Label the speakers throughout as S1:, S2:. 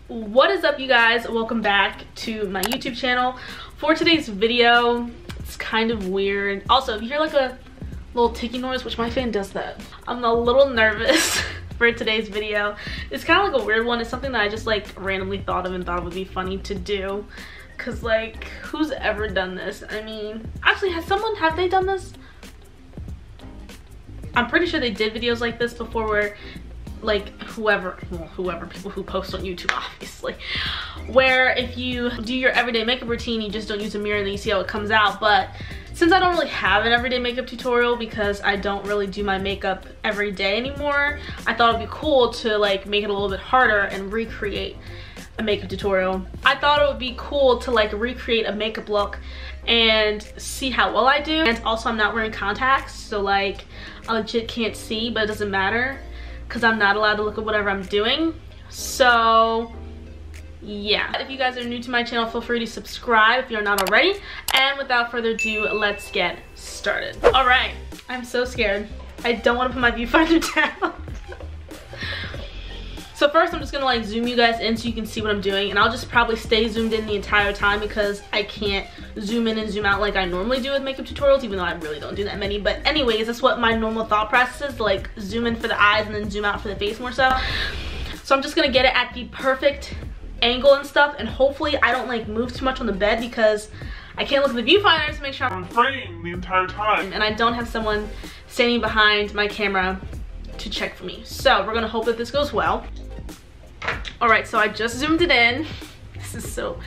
S1: What is up, you guys? Welcome back to my YouTube channel. For today's video, it's kind of weird. Also, if you hear like a little ticking noise, which my fan does that, I'm a little nervous for today's video. It's kind of like a weird one. It's something that I just like randomly thought of and thought it would be funny to do. Cause like, who's ever done this? I mean, actually, have they done this? I'm pretty sure they did videos like this before where like whoever people who post on YouTube, obviously, where if you do your everyday makeup routine, you just don't use a mirror and then you see how it comes out. But since I don't really have an everyday makeup tutorial because I don't really do my makeup every day anymore, I thought it'd be cool to like make it a little bit harder and recreate a makeup tutorial. I thought it would be cool to like recreate a makeup look and see how well I do. And also, I'm not wearing contacts, so like I legit can't see, but it doesn't matter because I'm not allowed to look at whatever I'm doing. So yeah, if you guys are new to my channel, feel free to subscribe if you're not already. And without further ado, let's get started. All right, I'm so scared. I don't want to put my viewfinder down. So first, I'm just gonna like zoom you guys in so you can see what I'm doing, and I'll just probably stay zoomed in the entire time because I can't zoom in and zoom out like I normally do with makeup tutorials, even though I really don't do that many. But anyways, that's what my normal thought process is, like zoom in for the eyes and then zoom out for the face more so. So I'm just gonna get it at the perfect angle and stuff, and hopefully I don't like move too much on the bed because I can't look at the viewfinder to make sure I'm
S2: on frame the entire time.
S1: And I don't have someone standing behind my camera to check for me. So we're gonna hope that this goes well. All right, so I just zoomed it in. This is so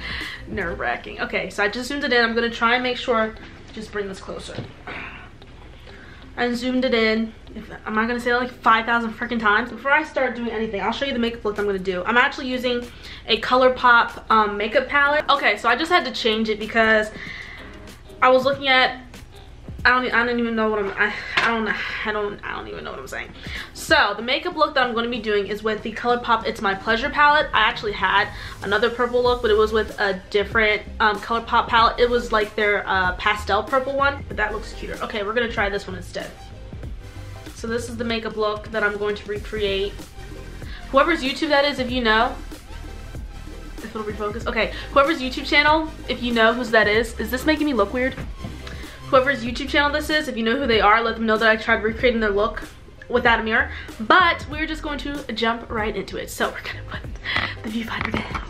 S1: nerve-wracking. Okay, so I just zoomed it in. I'm gonna try and make sure, just bring this closer. I zoomed it in. I'm not gonna say it like 5,000 freaking times. Before I start doing anything, I'll show you the makeup look I'm gonna do. I'm actually using a ColourPop makeup palette. Okay, so I just had to change it because I was looking at, I don't even know what I don't even know what I'm saying. So the makeup look that I'm going to be doing is with the ColourPop It's My Pleasure palette. I actually had another purple look, but it was with a different ColourPop palette. It was like their pastel purple one, but that looks cuter. Okay, we're gonna try this one instead. So this is the makeup look that I'm going to recreate. Whoever's YouTube that is, if you know, if it'll refocus. Okay, whoever's YouTube channel, if you know whose that is this making me look weird? Whoever's YouTube channel this is, if you know who they are, let them know that I tried recreating their look without a mirror. But we're just going to jump right into it. So we're gonna put the viewfinder down.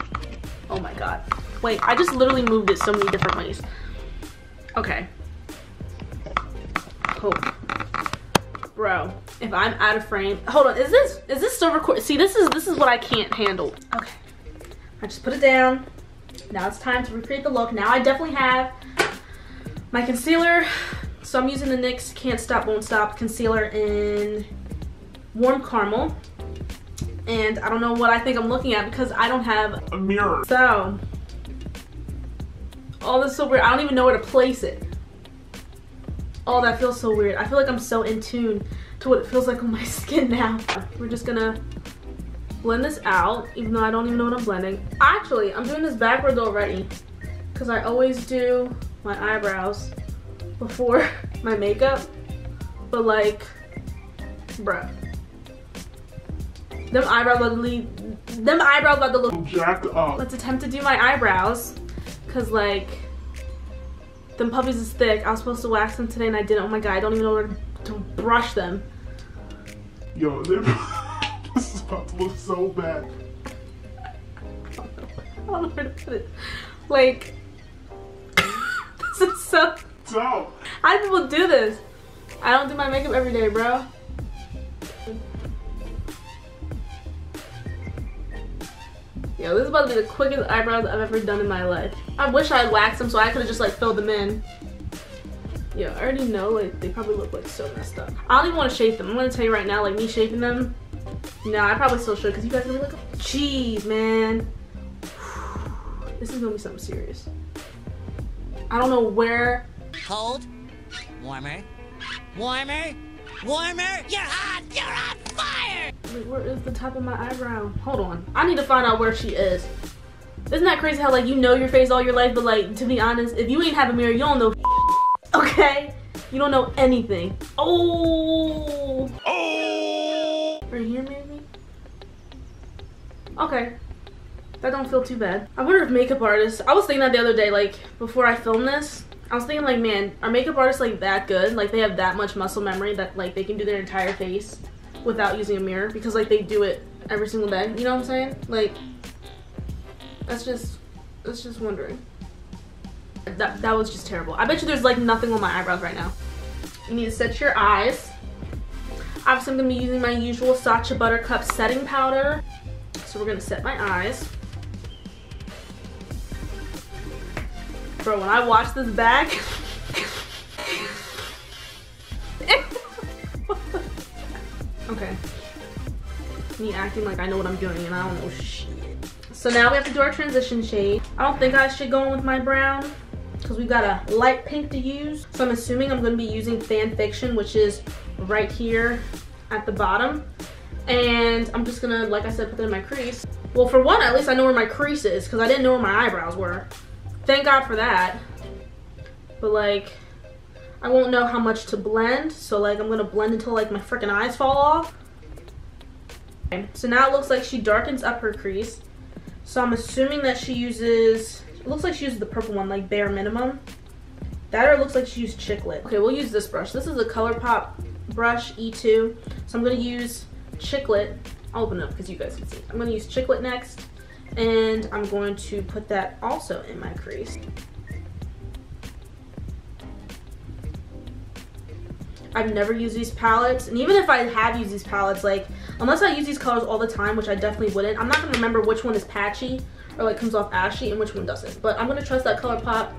S1: Oh my god. Wait, I just literally moved it so many different ways. Okay. Oh. Bro, if I'm out of frame. Hold on, is this still recording? See, this is what I can't handle. Okay. I just put it down. Now it's time to recreate the look. Now I definitely have my concealer, so I'm using the NYX Can't Stop Won't Stop concealer in Warm Caramel, and I don't know what I think I'm looking at because I don't have
S2: a mirror.
S1: So, oh, this is so weird. I don't even know where to place it. Oh, that feels so weird. I feel like I'm so in tune to what it feels like on my skin now. We're just gonna blend this out, even though I don't even know what I'm blending. Actually, I'm doing this backwards already because I always do my eyebrows before my makeup, but like, bruh, them eyebrows about to look
S2: jacked up.
S1: Let's attempt to do my eyebrows, cause like, them puppies is thick. I was supposed to wax them today and I didn't. Oh my god, I don't even know where to brush them.
S2: Yo, this is about to look so bad.
S1: I don't know where to put it. Like, this is so
S2: dope.
S1: How do people do this? I don't do my makeup every day, bro. Yo, this is about to be the quickest eyebrows I've ever done in my life. I wish I had waxed them so I could have just like filled them in. Yo, I already know like they probably look like so messed up. I don't even want to shape them. I'm gonna tell you right now, like me shaping them, no, I probably still should because you guys are gonna be like, jeez, man. This is gonna be something serious. I don't know where.
S3: Cold, warmer, warmer, warmer. You're hot. You're on fire.
S1: Wait, where is the top of my eyebrow? Hold on. I need to find out where she is. Isn't that crazy how like you know your face all your life, but like to be honest, if you ain't have a mirror, you don't know. Okay, you don't know anything. Oh. Right here maybe? Okay. That don't feel too bad. I wonder if makeup artists, I was thinking that the other day, like before I filmed this, I was thinking like, man, are makeup artists like that good? Like they have that much muscle memory that like they can do their entire face without using a mirror because like they do it every single day. You know what I'm saying? Like that's just wondering. That was just terrible. I bet you there's like nothing on my eyebrows right now. You need to set your eyes. Obviously I'm gonna be using my usual Sacha Buttercup setting powder. So we're gonna set my eyes. Bro, when I watch this back, okay. Me acting like I know what I'm doing and I don't know shit. So now we have to do our transition shade. I don't think I should go in with my brown because we've got a light pink to use. So I'm assuming I'm gonna be using Fan Fiction, which is right here at the bottom. And I'm just gonna, like I said, put that in my crease. Well, for one, at least I know where my crease is because I didn't know where my eyebrows were. Thank God for that. But like, I won't know how much to blend. So like, I'm gonna blend until like my freaking eyes fall off. Okay. So now it looks like she darkens up her crease. So I'm assuming that she uses, it looks like she uses the purple one, like bare minimum. That or it looks like she used Chiclet. Okay, we'll use this brush. This is a ColourPop brush E2. So I'm gonna use Chiclet. I'll open it up because you guys can see. I'm gonna use Chiclet next. And I'm going to put that also in my crease. I've never used these palettes, and even if I have used these palettes, like, unless I use these colors all the time, which I definitely wouldn't, I'm not gonna remember which one is patchy or like comes off ashy and which one doesn't. But I'm gonna trust that ColourPop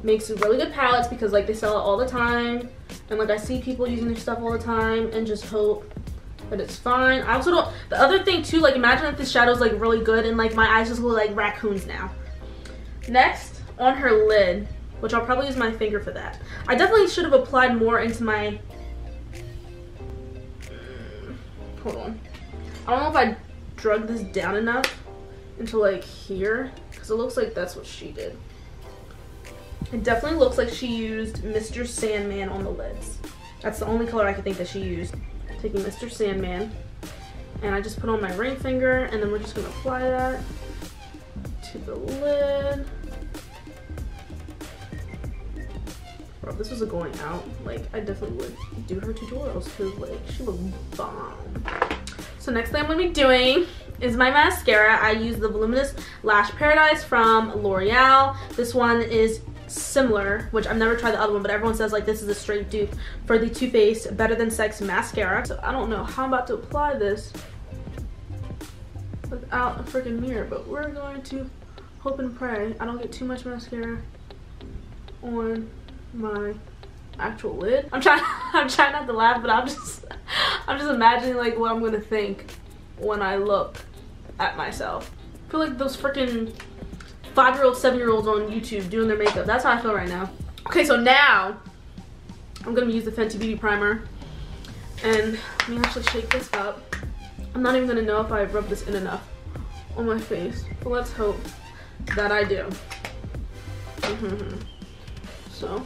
S1: makes really good palettes because like they sell it all the time, and like I see people using their stuff all the time, and just hope that it's fine. I also don't, the other thing too, like imagine if this shadow is like really good and like my eyes just look like raccoons now. Next, on her lid, which I'll probably use my finger for that. I definitely should have applied more into my, hold on. I don't know if I drug this down enough into like here, because it looks like that's what she did. It definitely looks like she used Mr. Sandman on the lids. That's the only color I could think that she used. Taking Mr. Sandman, and I just put on my ring finger, and then we're just gonna apply that to the lid. Bro, if this was a going out, like I definitely would do her tutorials because like she looked bomb. So next thing I'm gonna be doing is my mascara. I use the Voluminous Lash Paradise from L'Oreal. This one is similar, which I've never tried the other one, but everyone says like this is a straight dupe for the Too Faced Better Than Sex mascara. So I don't know how I'm about to apply this without a freaking mirror, but we're going to hope and pray I don't get too much mascara on my actual lid. I'm trying not to laugh, but I'm just imagining like what I'm gonna think when I look at myself. I feel like those freaking 5-year-olds, 7-year-olds on YouTube doing their makeup. That's how I feel right now. Okay, so now I'm gonna use the Fenty Beauty primer, and let me actually shake this up. I'm not even gonna know if I rub this in enough on my face, but let's hope that I do. So,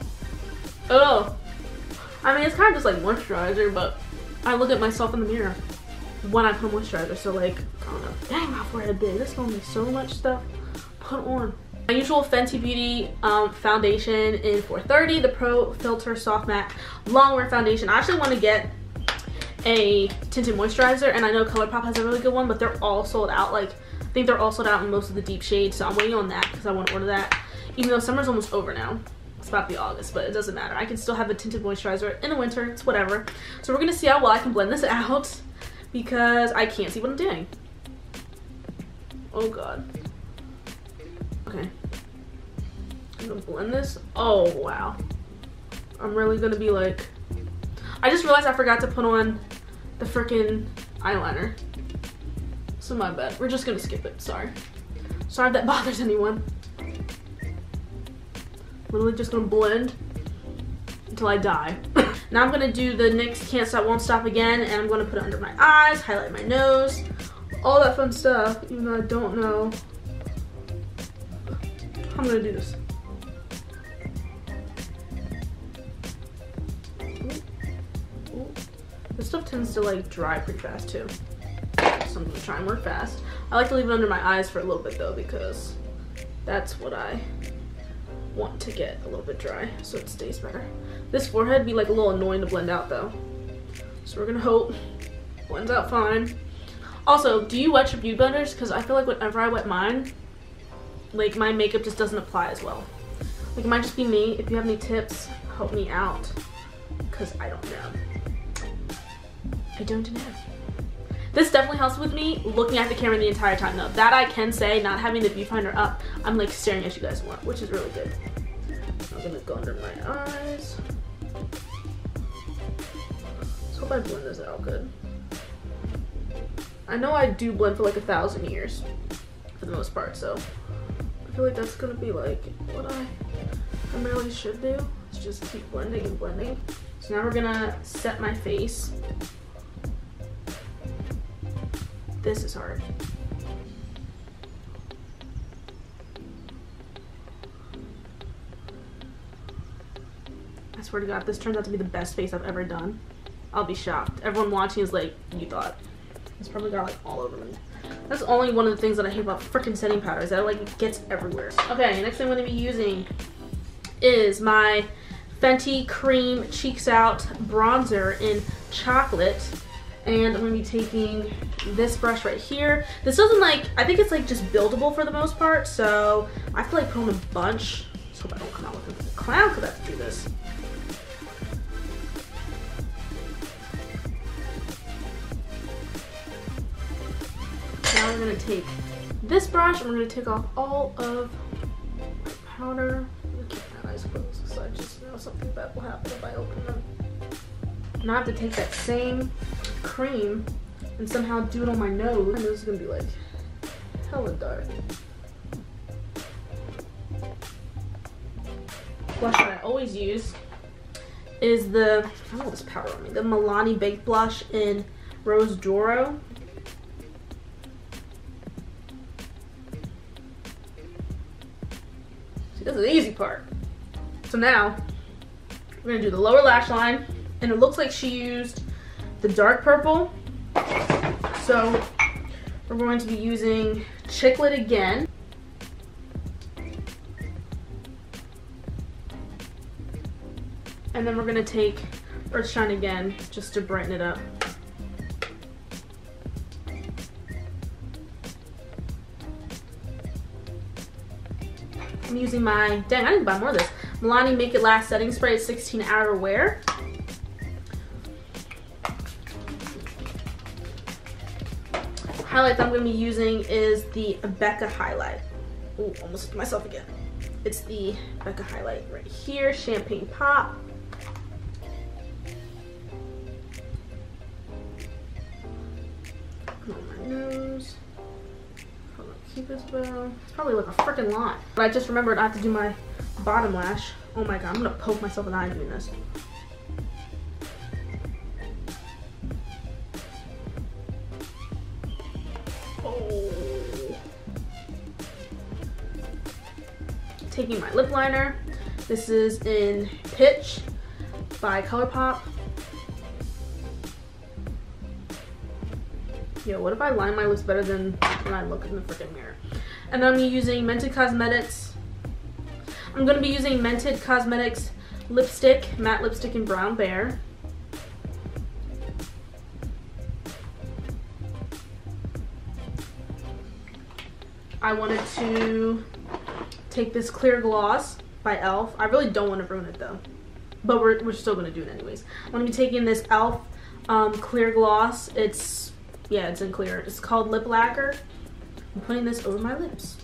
S1: oh, I mean it's kind of just like moisturizer, but I look at myself in the mirror when I put moisturizer, so like, I don't know. Dang, my forehead big. There's gonna be so much stuff put on. My usual Fenty Beauty foundation in 430, the Pro Filter Soft Matte Longwear Foundation. I actually want to get a tinted moisturizer, and I know ColourPop has a really good one, but they're all sold out. Like, I think they're all sold out in most of the deep shades, so I'm waiting on that because I want to order that. Even though summer's almost over now. It's about to be August, but it doesn't matter. I can still have a tinted moisturizer in the winter. It's whatever. So we're going to see how well I can blend this out because I can't see what I'm doing. Oh, God. Okay. I'm gonna blend this. Oh, wow. I'm really gonna be like, I just realized I forgot to put on the freaking eyeliner. So my bad. We're just gonna skip it. Sorry. Sorry if that bothers anyone. Literally just gonna blend until I die. Now I'm gonna do the NYX Can't Stop Won't Stop again, and I'm gonna put it under my eyes, highlight my nose, all that fun stuff, even though I don't know how I'm gonna do this. Ooh. Ooh. This stuff tends to like dry pretty fast too. So I'm gonna try and work fast. I like to leave it under my eyes for a little bit though, because that's what I want to get a little bit dry so it stays better. This forehead be like a little annoying to blend out though. So we're gonna hope it blends out fine. Also, do you wet your beauty blenders? Because I feel like whenever I wet mine, like my makeup just doesn't apply as well. Like it might just be me. If you have any tips, help me out, because I don't know. I don't know. This definitely helps with me looking at the camera the entire time though. That I can say, not having the viewfinder up, I'm like staring at you guys more, which is really good. I'm gonna go under my eyes. Let's hope I blend this out good. I know I do blend for like 1,000 years for the most part, so I feel like that's gonna be like what I primarily should do. Is just keep blending and blending. So now we're gonna set my face. This is hard. I swear to God, if this turns out to be the best face I've ever done, I'll be shocked. Everyone watching is like, you thought. It's probably got like all over me. That's only one of the things that I hate about freaking setting powder, is that it like gets everywhere. Okay, next thing I'm gonna be using is my Fenty Cream Cheeks Out bronzer in chocolate. And I'm gonna be taking this brush right here. This doesn't like, I think it's like just buildable for the most part, so I have to like put on a bunch. Just hope I don't come out looking like a clown because I have to do this. Now we're gonna take this brush and we're gonna take off all of my powder. I'm gonna keep my eyes closed because I just know something bad will happen if I open them. Now I have to take that same cream and somehow do it on my nose. My nose is gonna be like hella dark. Blush that I always use is the, I don't know this powder on me, the Milani Baked Blush in Rose Doro. See, this is the easy part. So now we're gonna do the lower lash line, and it looks like she used the dark purple. So we're going to be using Chiclet again. And then we're gonna take Earthshine again just to brighten it up. I'm using my, dang, I need to buy more of this, Milani Make It Last Setting Spray. It's 16 Hour Wear. Highlight that I'm going to be using is the Becca highlight. Ooh, almost hit myself again. It's the Becca highlight right here, Champagne Pop. On my nose. Hold on, Cupid's bow. It's probably like a freaking lot. But I just remembered I have to do my bottom lash. Oh my God, I'm going to poke myself in the eye doing this. Taking my lip liner. This is in Pitch by ColourPop. Yo, what if I line my lips better than when I look in the freaking mirror? And then I'm using Mented Cosmetics. I'm gonna be using Mented Cosmetics lipstick, matte lipstick in Brown Bear. I wanted to take this clear gloss by e.l.f. I really don't want to ruin it though, but we're still gonna do it anyways. I'm gonna be taking this e.l.f. Clear gloss. It's in clear. It's called Lip Lacquer. I'm putting this over my lips.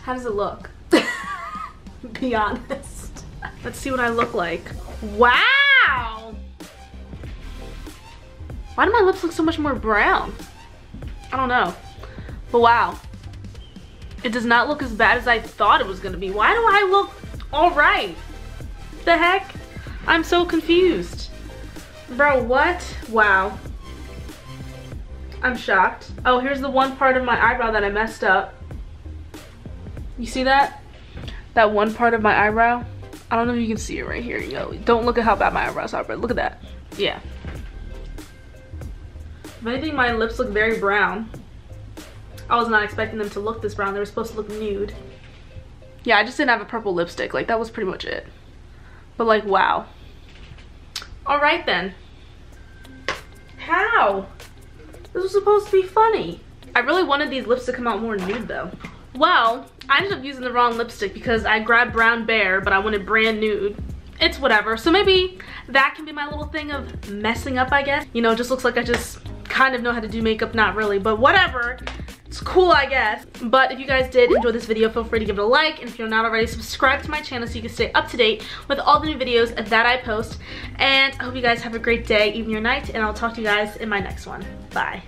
S1: How does it look? Be honest. Let's see what I look like. Wow! Why do my lips look so much more brown? I don't know. But wow. It does not look as bad as I thought it was gonna be. Why do I look alright? The heck? I'm so confused. Bro, what? Wow. I'm shocked. Oh, here's the one part of my eyebrow that I messed up. You see that? That one part of my eyebrow? I don't know if you can see it right here. You know, don't look at how bad my eyebrows are, but look at that. Yeah. If anything, my lips look very brown. I was not expecting them to look this brown. They were supposed to look nude. Yeah, I just didn't have a purple lipstick. Like, that was pretty much it. But like, wow. All right then. How? This was supposed to be funny. I really wanted these lips to come out more nude though. Well, I ended up using the wrong lipstick because I grabbed Brown Bear, but I wanted brand nude. It's whatever. So maybe that can be my little thing of messing up, I guess. You know, it just looks like I just kind of know how to do makeup, not really, but whatever. It's cool, I guess. But if you guys did enjoy this video, feel free to give it a like. And if you're not already, subscribe to my channel so you can stay up to date with all the new videos that I post. And I hope you guys have a great day, evening or night. And I'll talk to you guys in my next one. Bye.